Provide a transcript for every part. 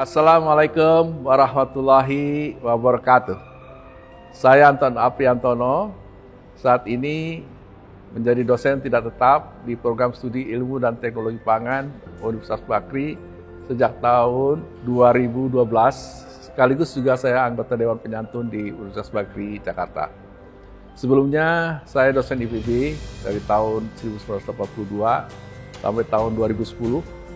Assalamualaikum warahmatullahi wabarakatuh. Saya Anton Apriantono, saat ini menjadi dosen tidak tetap di program studi ilmu dan teknologi pangan Universitas Bakri sejak tahun 2012, sekaligus juga saya anggota Dewan Penyantun di Universitas Bakri, Jakarta. Sebelumnya saya dosen IPB dari tahun 1982 sampai tahun 2010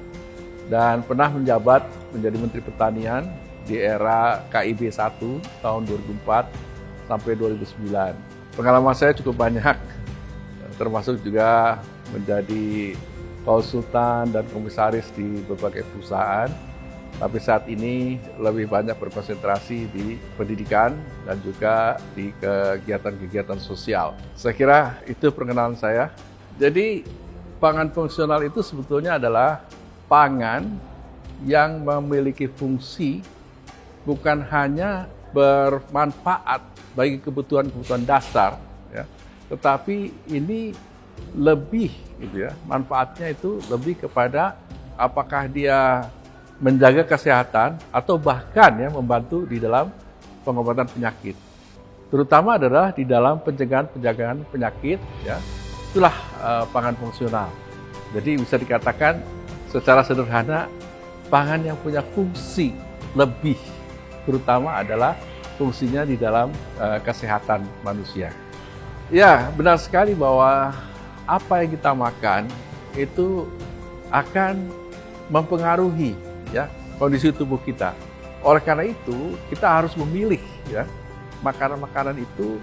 dan pernah menjabat menjadi Menteri Pertanian di era KIB 1 tahun 2004 sampai 2009. Pengalaman saya cukup banyak, termasuk juga menjadi konsultan dan komisaris di berbagai perusahaan. Tapi saat ini lebih banyak berkonsentrasi di pendidikan dan juga di kegiatan-kegiatan sosial. Saya kira itu perkenalan saya. Jadi pangan fungsional itu sebetulnya adalah pangan yang memiliki fungsi bukan hanya bermanfaat bagi kebutuhan-kebutuhan dasar, ya, tetapi ini lebih, gitu ya, manfaatnya itu lebih kepada apakah dia menjaga kesehatan atau bahkan ya membantu di dalam pengobatan penyakit. Terutama adalah di dalam pencegahan penyakit, ya. Itulah pangan fungsional. Jadi bisa dikatakan secara sederhana pangan yang punya fungsi lebih, terutama adalah fungsinya di dalam kesehatan manusia. Ya, benar sekali bahwa apa yang kita makan itu akan mempengaruhi, ya, kondisi tubuh kita. Oleh karena itu, kita harus memilih, ya, makanan-makanan itu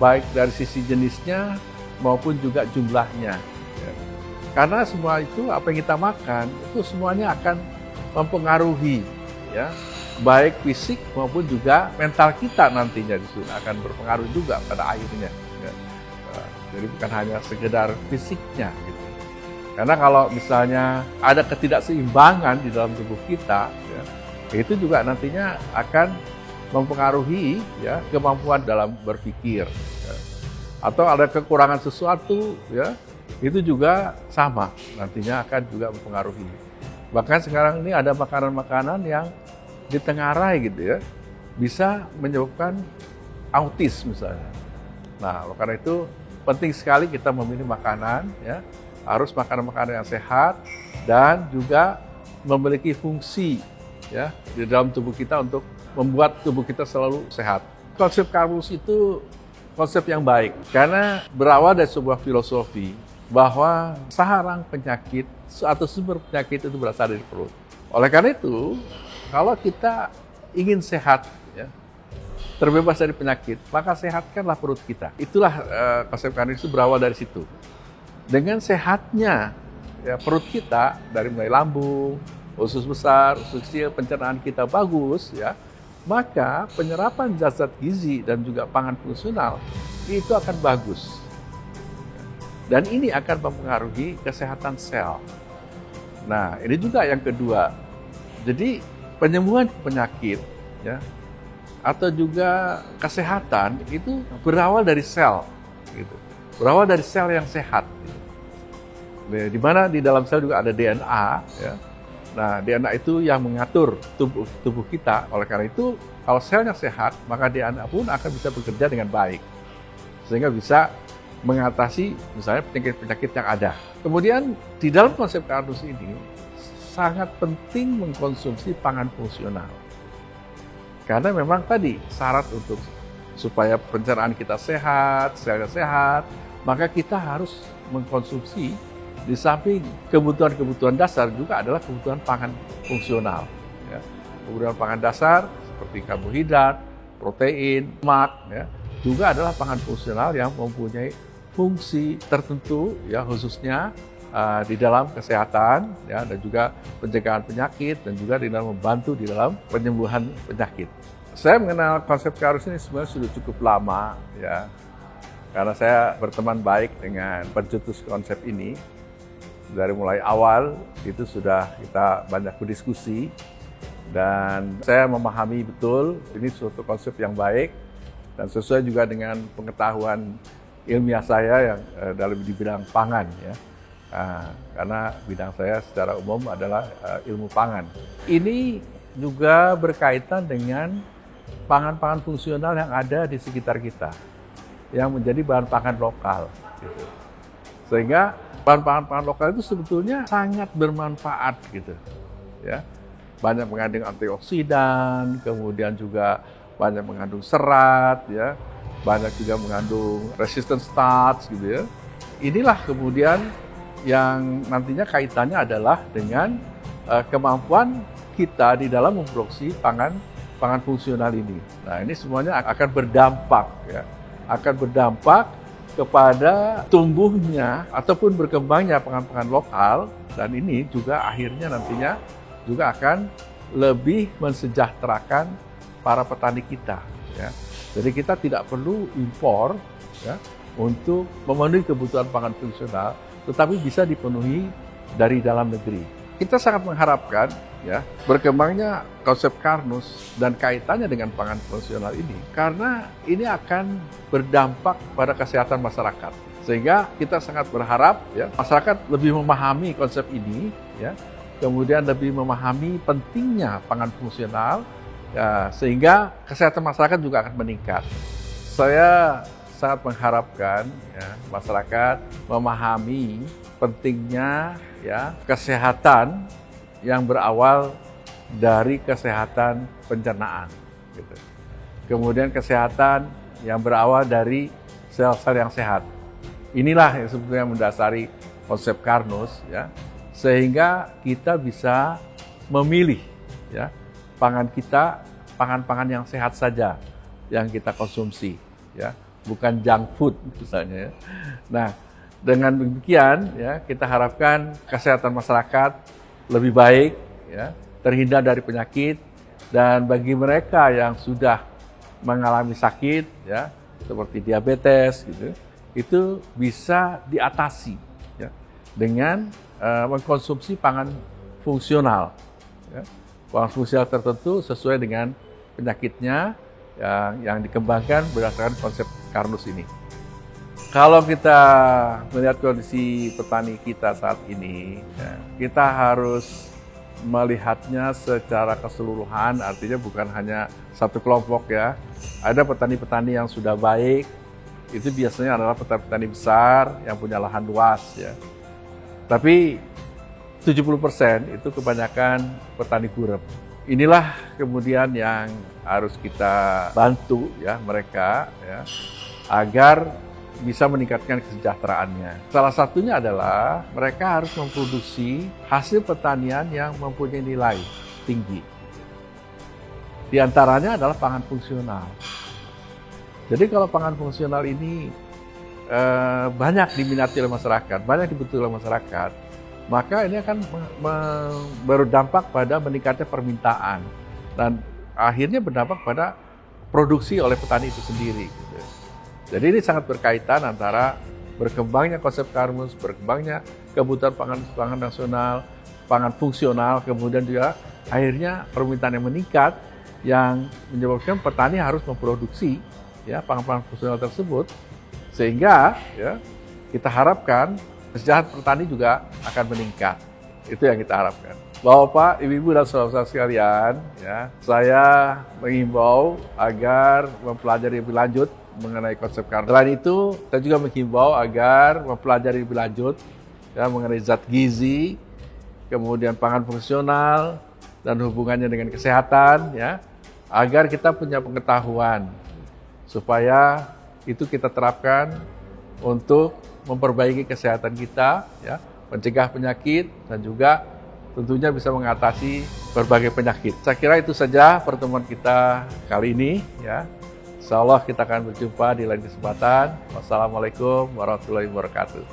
baik dari sisi jenisnya maupun juga jumlahnya. Ya. Karena semua itu, apa yang kita makan, itu semuanya akan mempengaruhi, ya, baik fisik maupun juga mental kita nantinya akan berpengaruh juga pada akhirnya. Ya. Jadi bukan hanya sekedar fisiknya, gitu. Karena kalau misalnya ada ketidakseimbangan di dalam tubuh kita, ya, itu juga nantinya akan mempengaruhi, ya, kemampuan dalam berpikir. Ya. Atau ada kekurangan sesuatu, ya, itu juga sama, nantinya akan juga mempengaruhi. Bahkan sekarang ini ada makanan-makanan yang ditengarai, gitu ya, bisa menyebabkan autis misalnya. Nah, oleh karena itu penting sekali kita memilih makanan, ya, harus makanan-makanan yang sehat dan juga memiliki fungsi, ya, di dalam tubuh kita untuk membuat tubuh kita selalu sehat. Konsep Karus itu konsep yang baik karena berawal dari sebuah filosofi bahwa sarang penyakit atau sumber penyakit itu berasal dari perut. Oleh karena itu, kalau kita ingin sehat, ya, terbebas dari penyakit, maka sehatkanlah perut kita. Itulah konsep Karus itu berawal dari situ. Dengan sehatnya, ya, perut kita, dari mulai lambung, usus besar, usus kecil, pencernaan kita bagus, ya, maka penyerapan zat-zat gizi dan juga pangan fungsional itu akan bagus. Dan ini akan mempengaruhi kesehatan sel. Nah, ini juga yang kedua. Jadi penyembuhan penyakit, ya, atau juga kesehatan itu berawal dari sel, gitu. Berawal dari sel yang sehat. Di mana di dalam sel juga ada DNA, ya. Nah, DNA itu yang mengatur tubuh kita. Oleh karena itu, kalau selnya sehat, maka DNA pun akan bisa bekerja dengan baik, sehingga bisa mengatasi misalnya penyakit-penyakit yang ada. Kemudian di dalam konsep Karus ini sangat penting mengkonsumsi pangan fungsional, karena memang tadi syarat untuk supaya pencernaan kita sehat, selnya sehat, maka kita harus mengkonsumsi di samping kebutuhan-kebutuhan dasar juga adalah kebutuhan pangan fungsional. Ya. Kebutuhan pangan dasar seperti karbohidrat, protein, lemak, ya, juga adalah pangan fungsional yang mempunyai fungsi tertentu, ya, khususnya di dalam kesehatan, ya, dan juga pencegahan penyakit dan juga di dalam membantu di dalam penyembuhan penyakit. Saya mengenal konsep Karus ini sebenarnya sudah cukup lama, ya, karena saya berteman baik dengan pencetus konsep ini. Dari mulai awal itu sudah kita banyak berdiskusi dan saya memahami betul ini suatu konsep yang baik dan sesuai juga dengan pengetahuan ilmiah saya yang dalam di bidang pangan, ya. Karena bidang saya secara umum adalah ilmu pangan. Ini juga berkaitan dengan pangan-pangan fungsional yang ada di sekitar kita, yang menjadi bahan pangan lokal. Gitu. Sehingga bahan pangan lokal itu sebetulnya sangat bermanfaat, gitu. Ya, banyak mengandung antioksidan, kemudian juga banyak mengandung serat, ya, banyak juga mengandung resistant starch, gitu ya. Inilah kemudian yang nantinya kaitannya adalah dengan kemampuan kita di dalam memproduksi pangan fungsional ini. Nah, ini semuanya akan berdampak, ya, akan berdampak kepada tumbuhnya ataupun berkembangnya pangan-pangan lokal, dan ini juga akhirnya nantinya juga akan lebih mensejahterakan para petani kita. Ya. Jadi kita tidak perlu impor, ya, untuk memenuhi kebutuhan pangan fungsional, tetapi bisa dipenuhi dari dalam negeri. Kita sangat mengharapkan, ya, berkembangnya konsep Karnus dan kaitannya dengan pangan fungsional ini, karena ini akan berdampak pada kesehatan masyarakat. Sehingga kita sangat berharap, ya, masyarakat lebih memahami konsep ini, ya, kemudian lebih memahami pentingnya pangan fungsional, ya, sehingga kesehatan masyarakat juga akan meningkat. Saya sangat mengharapkan, ya, masyarakat memahami pentingnya, ya, kesehatan yang berawal dari kesehatan pencernaan, gitu. Kemudian kesehatan yang berawal dari sel-sel yang sehat. Inilah yang sebetulnya mendasari konsep Karnus, ya, sehingga kita bisa memilih, ya, pangan kita, pangan-pangan yang sehat saja yang kita konsumsi, ya, bukan junk food misalnya, ya. Nah, dengan demikian, ya, kita harapkan kesehatan masyarakat lebih baik, ya, terhindar dari penyakit, dan bagi mereka yang sudah mengalami sakit, ya, seperti diabetes, gitu, itu bisa diatasi, ya, dengan mengkonsumsi pangan fungsional, ya, pangan fungsional tertentu sesuai dengan penyakitnya yang dikembangkan berdasarkan konsep Karnus ini. Kalau kita melihat kondisi petani kita saat ini, ya, kita harus melihatnya secara keseluruhan, artinya bukan hanya satu kelompok, ya. Ada petani-petani yang sudah baik, itu biasanya adalah petani-petani besar yang punya lahan luas, ya. Tapi 70% itu kebanyakan petani gurem. Inilah kemudian yang harus kita bantu, ya, mereka, ya, agar bisa meningkatkan kesejahteraannya. Salah satunya adalah mereka harus memproduksi hasil pertanian yang mempunyai nilai tinggi. Di antaranya adalah pangan fungsional. Jadi kalau pangan fungsional ini banyak diminati oleh masyarakat, banyak dibutuhkan oleh masyarakat, maka ini akan berdampak pada meningkatnya permintaan dan akhirnya berdampak pada produksi oleh petani itu sendiri. Gitu. Jadi ini sangat berkaitan antara berkembangnya konsep Karnus, berkembangnya kebutuhan pangan nasional, pangan fungsional, kemudian juga akhirnya permintaan yang meningkat yang menyebabkan petani harus memproduksi, ya, pangan-pangan fungsional tersebut, sehingga, ya, kita harapkan kesejahteraan petani juga akan meningkat. Itu yang kita harapkan. Bapak, Ibu, dan saudara-saudara sekalian, ya, saya mengimbau agar mempelajari lebih lanjut mengenai konsep Karnus. Selain itu, saya juga menghimbau agar mempelajari lebih lanjut, ya, mengenai zat gizi, kemudian pangan fungsional, dan hubungannya dengan kesehatan, ya, agar kita punya pengetahuan, supaya itu kita terapkan untuk memperbaiki kesehatan kita, ya, mencegah penyakit, dan juga tentunya bisa mengatasi berbagai penyakit. Saya kira itu saja pertemuan kita kali ini, ya. Insyaallah kita akan berjumpa di lain kesempatan. Wassalamualaikum warahmatullahi wabarakatuh.